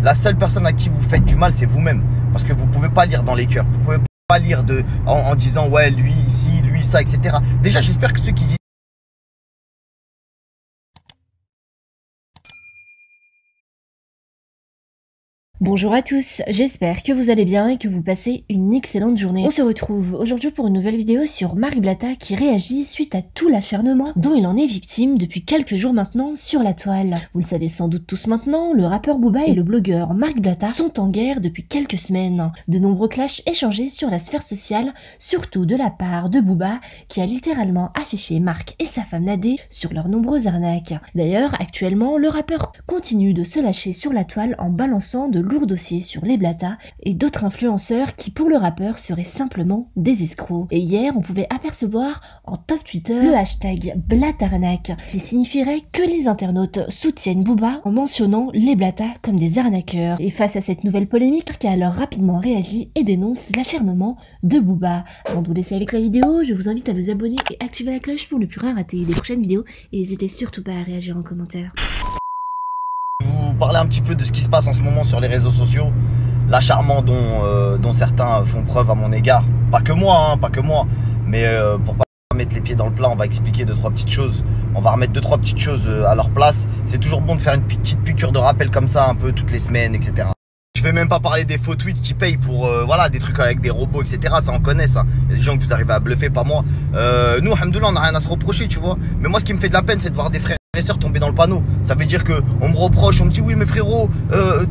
La seule personne à qui vous faites du mal, c'est vous-même. Parce que vous pouvez pas lire dans les cœurs. Vous pouvez pas lire en disant ouais, lui ici, lui ça, etc. Déjà, j'espère que ceux qui disent Bonjour à tous, j'espère que vous allez bien et que vous passez une excellente journée. On se retrouve aujourd'hui pour une nouvelle vidéo sur Marc Blatta qui réagit suite à tout l'acharnement dont il en est victime depuis quelques jours maintenant sur la toile. Vous le savez sans doute tous maintenant, le rappeur Booba et le blogueur Marc Blatta sont en guerre depuis quelques semaines. De nombreux clashs échangés sur la sphère sociale, surtout de la part de Booba qui a littéralement affiché Marc et sa femme Nadé sur leurs nombreuses arnaques. D'ailleurs, actuellement, le rappeur continue de se lâcher sur la toile en balançant de lourds dossiers sur les Blatta et d'autres influenceurs qui pour le rappeur seraient simplement des escrocs. Et hier on pouvait apercevoir en top Twitter le hashtag Blattarnaque qui signifierait que les internautes soutiennent Booba en mentionnant les Blatta comme des arnaqueurs. Et face à cette nouvelle polémique, Marc a alors rapidement réagi et dénonce l'acharnement de Booba. Avant de vous laisser avec la vidéo, je vous invite à vous abonner et activer la cloche pour ne plus rien rater des prochaines vidéos et n'hésitez surtout pas à réagir en commentaire. vous parler un petit peu de ce qui se passe en ce moment sur les réseaux sociaux, l'acharnement dont certains font preuve à mon égard. Pas que moi, hein, pas que moi, mais pour pas mettre les pieds dans le plat, on va expliquer deux trois petites choses. On va remettre deux trois petites choses à leur place. C'est toujours bon de faire une petite piqûre de rappel comme ça, un peu toutes les semaines, etc. Je vais même pas parler des faux tweets qui payent pour voilà, des trucs avec des robots, etc. Ça on connaît ça. Il y a des gens que vous arrivez à bluffer, pas moi. Nous, alhamdoulilah, on n'a rien à se reprocher, tu vois. Mais moi, ce qui me fait de la peine, c'est de voir des frères et sœurs tomber dans le panneau. Ça veut dire que on me reproche, on me dit oui, mais frérot,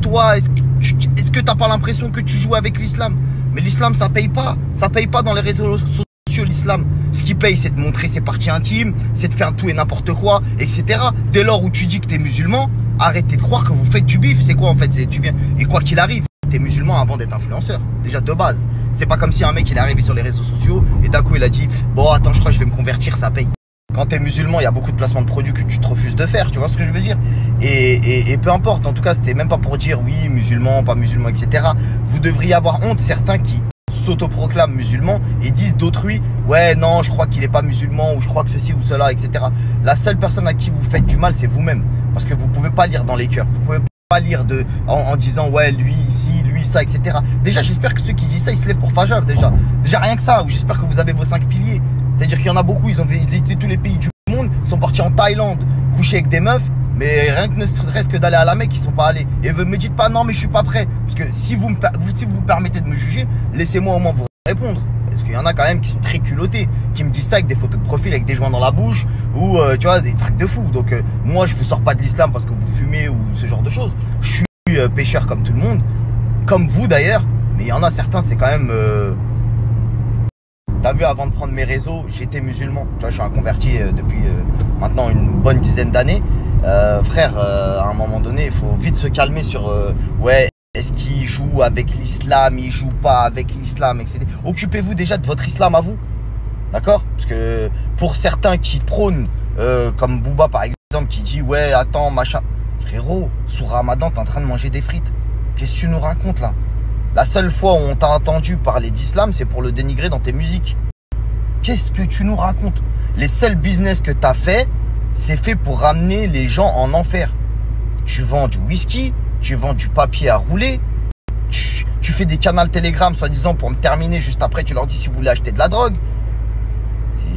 toi, est-ce que t'as pas l'impression que tu joues avec l'islam? Mais l'islam, ça paye pas dans les réseaux sociaux. L'islam, ce qui paye, c'est de montrer ses parties intimes, c'est de faire tout et n'importe quoi, etc. Dès lors où tu dis que t'es musulman, arrêtez de croire que vous faites du bif. C'est quoi en fait? C'est du bien. Et quoi qu'il arrive, t'es musulman avant d'être influenceur. Déjà de base. C'est pas comme si un mec il est arrivé sur les réseaux sociaux et d'un coup il a dit bon attends, je crois que je vais me convertir, ça paye. Quand t'es musulman, il y a beaucoup de placements de produits que tu te refuses de faire, tu vois ce que je veux dire? Et peu importe, en tout cas, c'était même pas pour dire oui, musulman, pas musulman, etc. Vous devriez avoir honte, certains qui s'autoproclament musulmans et disent d'autrui ouais non, je crois qu'il est pas musulman ou je crois que ceci ou cela, etc. La seule personne à qui vous faites du mal, c'est vous-même, parce que vous pouvez pas lire dans les cœurs. Vous pouvez pas lire en disant ouais, lui ici, lui ça, etc. Déjà, j'espère que ceux qui disent ça, ils se lèvent pour Fajr déjà rien que ça. Ou j'espère que vous avez vos 5 piliers. C'est-à-dire qu'il y en a beaucoup, ils ont visité tous les pays du monde, sont partis en Thaïlande coucher avec des meufs, mais rien que ne serait-ce que d'aller à la Mecque, ils sont pas allés. Et vous me dites pas non mais je suis pas prêt, parce que si vous vous permettez de me juger, laissez-moi au moins vous répondre. Parce qu'il y en a quand même qui sont très culottés, qui me disent ça avec des photos de profil, avec des joints dans la bouche, ou tu vois, des trucs de fou. Donc moi je vous sors pas de l'islam parce que vous fumez ou ce genre de choses. Je suis pécheur comme tout le monde, comme vous d'ailleurs, mais il y en a certains, c'est quand même... T'as vu, avant de prendre mes réseaux, j'étais musulman. Tu vois, je suis un converti depuis maintenant une bonne dizaine d'années. Frère, à un moment donné, il faut vite se calmer sur ouais, est-ce qu'il joue avec l'islam, il joue pas avec l'islam, etc. Occupez-vous déjà de votre islam à vous, d'accord? Parce que pour certains qui prônent, comme Booba par exemple, qui dit ouais, attends, machin. Frérot, sous Ramadan, t'es en train de manger des frites. Qu'est-ce que tu nous racontes là? La seule fois où on t'a entendu parler d'islam, c'est pour le dénigrer dans tes musiques. Qu'est-ce que tu nous racontes? Les seuls business que tu as fait, c'est fait pour ramener les gens en enfer. Tu vends du whisky, tu vends du papier à rouler, tu fais des canals Telegram soi-disant pour me terminer juste après, tu leur dis si vous voulez acheter de la drogue.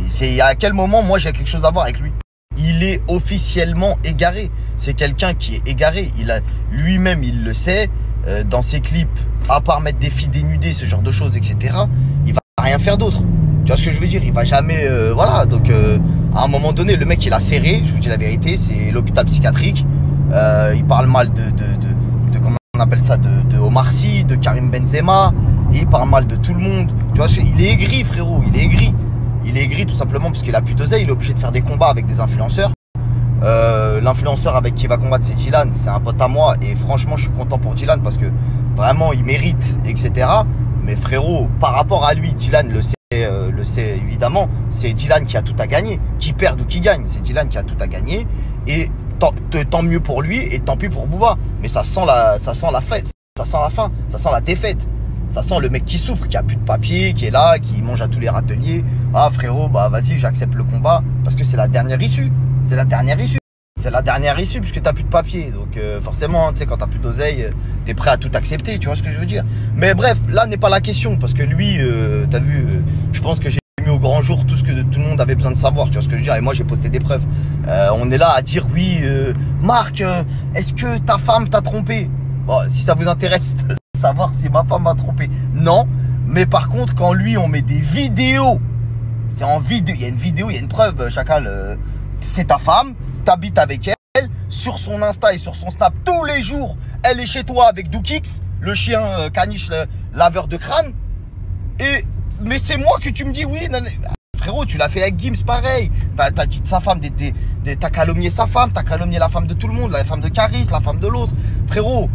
C'est à quel moment moi j'ai quelque chose à voir avec lui? Il est officiellement égaré. C'est quelqu'un qui est égaré. Lui-même, il le sait. Dans ses clips, à part mettre des filles dénudées, ce genre de choses, etc., il va rien faire d'autre. Tu vois ce que je veux dire? Il va jamais... voilà, donc à un moment donné, le mec il a serré, je vous dis la vérité, c'est l'hôpital psychiatrique. Il parle mal de comment on appelle ça, de Omar Sy, de Karim Benzema, et il parle mal de tout le monde. Tu vois, il est aigri, frérot, il est aigri. Il est aigri tout simplement parce qu'il a plus d'oseille, il est obligé de faire des combats avec des influenceurs. L'influenceur avec qui il va combattre, c'est Dylan, c'est un pote à moi et franchement je suis content pour Dylan parce que vraiment il mérite, etc. Mais frérot, par rapport à lui, Dylan le sait évidemment, c'est Dylan qui a tout à gagner, qui perd ou qui gagne, c'est Dylan qui a tout à gagner et tant mieux pour lui et tant pis pour Booba. Mais ça sent la fête, ça sent la fin, ça sent la défaite. Ça sent le mec qui souffre, qui a plus de papier, qui est là, qui mange à tous les râteliers. Ah frérot, bah vas-y, j'accepte le combat parce que c'est la dernière issue. C'est la dernière issue. c'est la dernière issue puisque t'as plus de papier. Donc forcément, tu sais, quand t'as plus d'oseille, t'es prêt à tout accepter, tu vois ce que je veux dire. Mais bref, là n'est pas la question parce que lui, t'as vu, je pense que j'ai mis au grand jour tout ce que tout le monde avait besoin de savoir, tu vois ce que je veux dire. Et moi, j'ai posté des preuves. On est là à dire oui, Marc, est-ce que ta femme t'a trompé? Bon, si ça vous intéresse de savoir si ma femme m'a trompé, non. Mais par contre, quand lui, on met des vidéos, c'est en vidéo, il y a une vidéo, il y a une preuve, Chacal, c'est ta femme, t'habites avec elle, sur son Insta et sur son Snap, tous les jours, elle est chez toi avec Doukix, le chien caniche, le laveur de crâne. Mais c'est moi que tu me dis oui, frérot, tu l'as fait avec Gims, pareil. T'as dit de sa femme, t'as calomnié sa femme, t'as calomnié la femme de tout le monde, la femme de Caris, la femme de l'autre. Frérot,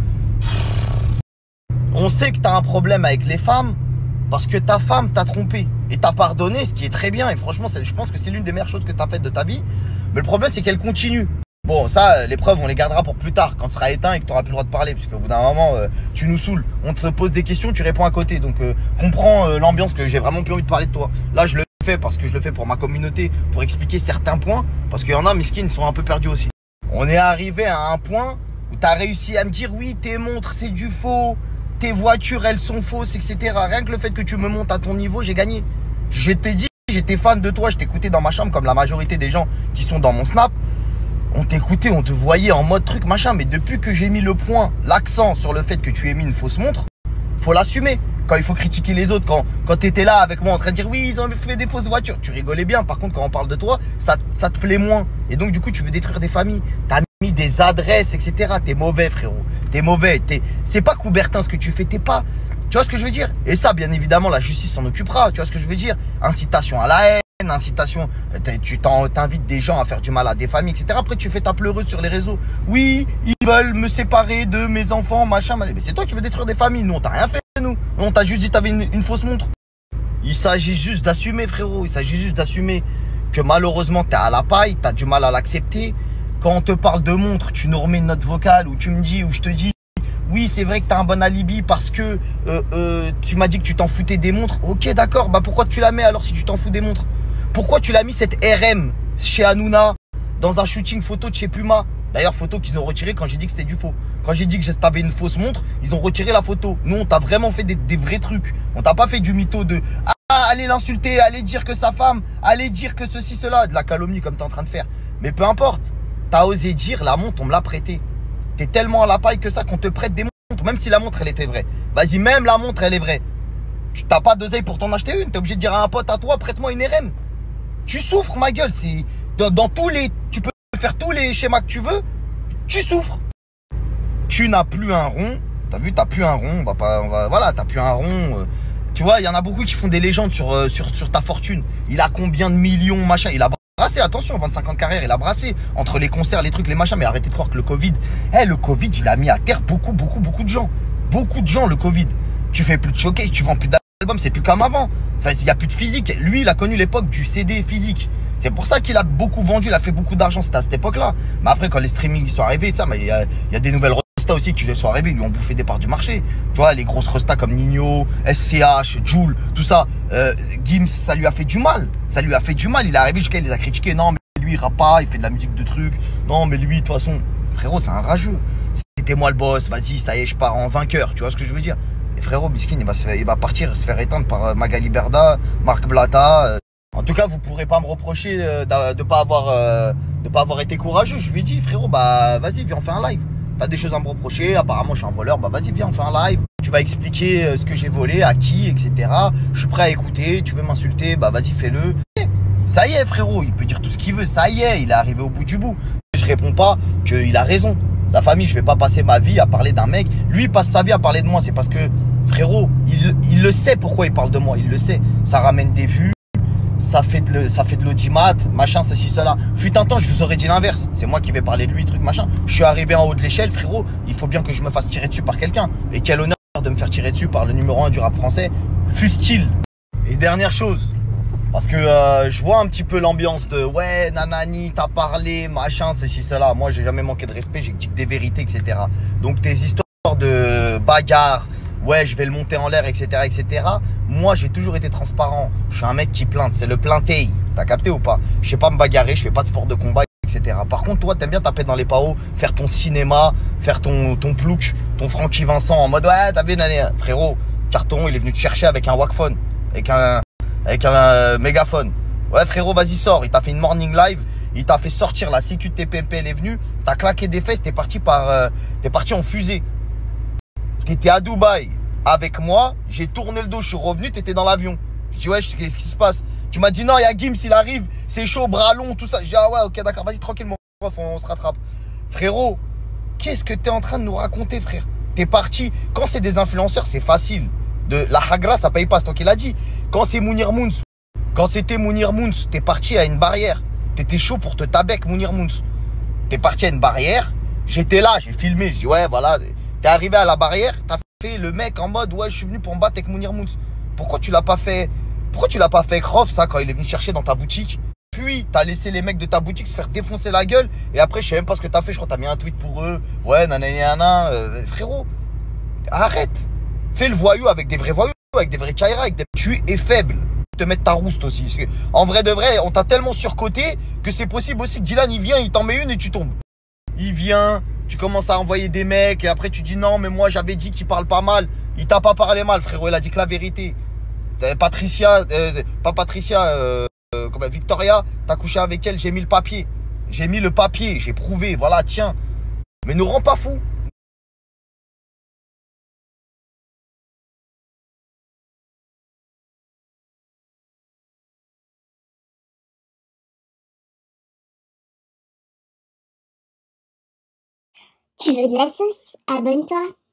on sait que t'as un problème avec les femmes parce que ta femme t'a trompé et t'a pardonné, ce qui est très bien. Et franchement, je pense que c'est l'une des meilleures choses que t'as faites de ta vie. Mais le problème, c'est qu'elle continue. Bon, ça, les preuves, on les gardera pour plus tard, quand tu seras éteint et que tu n'auras plus le droit de parler. Parce qu'au bout d'un moment, tu nous saoules. On te pose des questions, tu réponds à côté. Donc, comprends l'ambiance, que j'ai vraiment plus envie de parler de toi. Là, je le fais parce que je le fais pour ma communauté, pour expliquer certains points. Parce qu'il y en a, miskin, ils sont un peu perdus aussi. On est arrivé à un point où tu as réussi à me dire oui, tes montres, c'est du faux. Tes voitures, elles sont fausses, etc. Rien que le fait que tu me montes à ton niveau, j'ai gagné. Je t'ai dit, j'étais fan de toi, je t'écoutais dans ma chambre comme la majorité des gens qui sont dans mon Snap. On t'écoutait, on te voyait en mode truc machin, mais depuis que j'ai mis le point, l'accent sur le fait que tu aies mis une fausse montre, faut l'assumer. Quand il faut critiquer les autres, quand tu étais là avec moi en train de dire oui, ils ont fait des fausses voitures, tu rigolais bien. Par contre, quand on parle de toi, ça te plaît moins. Et donc, du coup, tu veux détruire des familles. T'as mis des adresses, etc. T'es mauvais, frérot. T'es mauvais. C'est pas Coubertin ce que tu fais. T'es pas. Tu vois ce que je veux dire? Et ça, bien évidemment, la justice s'en occupera. Tu vois ce que je veux dire? Incitation à la haine, incitation. Tu t'invites des gens à faire du mal à des familles, etc. Après, tu fais ta pleureuse sur les réseaux. Oui, ils veulent me séparer de mes enfants, machin. Mais c'est toi qui veux détruire des familles. Nous, on t'a rien fait, nous. On t'a juste dit que t'avais une fausse montre. Il s'agit juste d'assumer, frérot. Il s'agit juste d'assumer que malheureusement, t'es à la paille. T'as du mal à l'accepter. Quand on te parle de montre, tu nous remets une note vocale où tu me dis, où je te dis. Oui, c'est vrai que tu as un bon alibi parce que tu m'as dit que tu t'en foutais des montres. Ok, d'accord. Bah pourquoi tu la mets alors si tu t'en fous des montres? Pourquoi tu l'as mis cette RM chez Hanouna dans un shooting photo de chez Puma? D'ailleurs, photo qu'ils ont retirée quand j'ai dit que c'était du faux. Quand j'ai dit que t'avais une fausse montre, ils ont retiré la photo. Nous, on t'a vraiment fait des vrais trucs. On t'a pas fait du mytho de allez l'insulter, allez dire que sa femme, allez dire que ceci, cela, de la calomnie comme tu es en train de faire. Mais peu importe. Tu as osé dire la montre, on me l'a prêtée. T'es tellement à la paille que ça qu'on te prête des montres, même si la montre elle était vraie. Vas-y, même la montre elle est vraie. Tu n'as pas d'oseille pour t'en acheter une. T'es obligé de dire à un pote à toi, prête-moi une RM. Tu souffres, ma gueule. C'est dans tous les. Tu peux faire tous les schémas que tu veux. Tu souffres. Tu n'as plus un rond. T'as vu, t'as plus un rond. Voilà, t'as plus un rond. Tu vois, il y en a beaucoup qui font des légendes sur ta fortune. Il a combien de millions, machin. Il a brassé, attention, 25 ans de carrière, il a brassé entre les concerts, les trucs, les machins. Mais arrêtez de croire que le Covid, le Covid, il a mis à terre beaucoup de gens. Beaucoup de gens, le Covid. Tu fais plus de showcase, tu vends plus d'albums, c'est plus comme avant. Il n'y a plus de physique. Lui, il a connu l'époque du CD physique. C'est pour ça qu'il a beaucoup vendu, il a fait beaucoup d'argent, c'était à cette époque-là. Mais après, quand les streamings sont arrivés, il y a des nouvelles restas aussi qui sont arrivés, ils lui ont bouffé des parts du marché. Tu vois, les grosses restas comme Nino, SCH, Jul, tout ça. Gims, ça lui a fait du mal. Ça lui a fait du mal. Il est arrivé jusqu'à, il les a critiqués. Non, mais lui, il rappe pas, il fait de la musique de trucs. Non, mais lui, de toute façon, frérot, c'est un rageux. C'était moi le boss, vas-y, ça y est, je pars en vainqueur. Tu vois ce que je veux dire? Et frérot, Biskin, il va partir se faire éteindre par Magali Berda, Marc Blatta. En tout cas, vous pourrez pas me reprocher de pas avoir été courageux. Je lui ai dit, frérot, bah vas-y, viens, on fait un live. T'as des choses à me reprocher, apparemment je suis un voleur, bah vas-y, viens, on fait un live. Tu vas expliquer ce que j'ai volé, à qui, etc. Je suis prêt à écouter, tu veux m'insulter, bah vas-y, fais-le. Ça y est, frérot, il peut dire tout ce qu'il veut, ça y est, il est arrivé au bout du bout. Je réponds pas qu'il a raison. La famille, je vais pas passer ma vie à parler d'un mec. Lui, il passe sa vie à parler de moi, c'est parce que, frérot, il le sait pourquoi il parle de moi, il le sait. Ça ramène des vues. Ça fait de l'audimat, machin, ceci, cela. Fut un temps, je vous aurais dit l'inverse. C'est moi qui vais parler de lui, truc, machin. Je suis arrivé en haut de l'échelle, frérot. Il faut bien que je me fasse tirer dessus par quelqu'un. Et quel honneur de me faire tirer dessus par le numéro 1 du rap français, fût-il. Et dernière chose, parce que je vois un petit peu l'ambiance de ouais, nanani, t'as parlé, machin, ceci, cela. Moi, j'ai jamais manqué de respect, j'ai dit que des vérités, etc. Donc, tes histoires de bagarre, ouais, je vais le monter en l'air, etc., etc. Moi, j'ai toujours été transparent. Je suis un mec qui plainte. C'est le plainté. T'as capté ou pas? Je sais pas me bagarrer. Je fais pas de sport de combat, etc. Par contre, toi, t'aimes bien taper dans les paos, faire ton cinéma, faire ton plouc, ton Francky Vincent en mode ouais, t'as vu une année. Frérot, Carton, il est venu te chercher avec un Walkphone, avec un mégaphone. Ouais, frérot, vas-y, sors. Il t'a fait une morning live, il t'a fait sortir la sécu de tes PMP, elle est venue, t'as claqué des fesses, t'es parti en fusée. T'étais à Dubaï avec moi, j'ai tourné le dos, je suis revenu, t'étais dans l'avion. Je dis ouais, qu'est-ce qui se passe? Tu m'as dit non, il y a Gims, il arrive, c'est chaud, bras long, tout ça. Je dis ah ouais, ok, d'accord, vas-y, tranquille, mon prof, on se rattrape. Frérot, qu'est-ce que t'es en train de nous raconter, frère? T'es parti, quand c'est des influenceurs, c'est facile. La hagra, ça paye pas, c'est toi qui l'as dit. Quand c'est Mounir Mouns, quand c'était Mounir Mouns, t'es parti à une barrière. T'étais chaud pour te tabec, Mounir Mouns. T'es parti à une barrière, j'étais là, j'ai filmé, je dis ouais, voilà. T'es arrivé à la barrière, t'as fait le mec en mode ouais, je suis venu pour me battre avec Mounir Mouns. Pourquoi tu l'as pas fait avec Rof, ça, quand il est venu chercher dans ta boutique? Puis t'as laissé les mecs de ta boutique se faire défoncer la gueule. Et après, je sais même pas ce que t'as fait. Je crois que t'as mis un tweet pour eux. Ouais, nanana. Frérot, arrête. Fais le voyou avec des vrais voyous, avec des vrais Kaira, Tu es faible. Te mettre ta rouste aussi. Parce que, en vrai de vrai, on t'a tellement surcoté que c'est possible aussi que Dylan, il vient, il t'en met une et tu tombes. Il vient, tu commences à envoyer des mecs et après tu dis non, mais moi j'avais dit qu'il parle pas mal. Il t'a pas parlé mal, frérot. Il a dit que la vérité. Patricia, Victoria, t'as couché avec elle, j'ai mis le papier. J'ai mis le papier, j'ai prouvé, voilà, tiens. Mais nous rends pas fous. Tu veux de la sauce? Abonne-toi.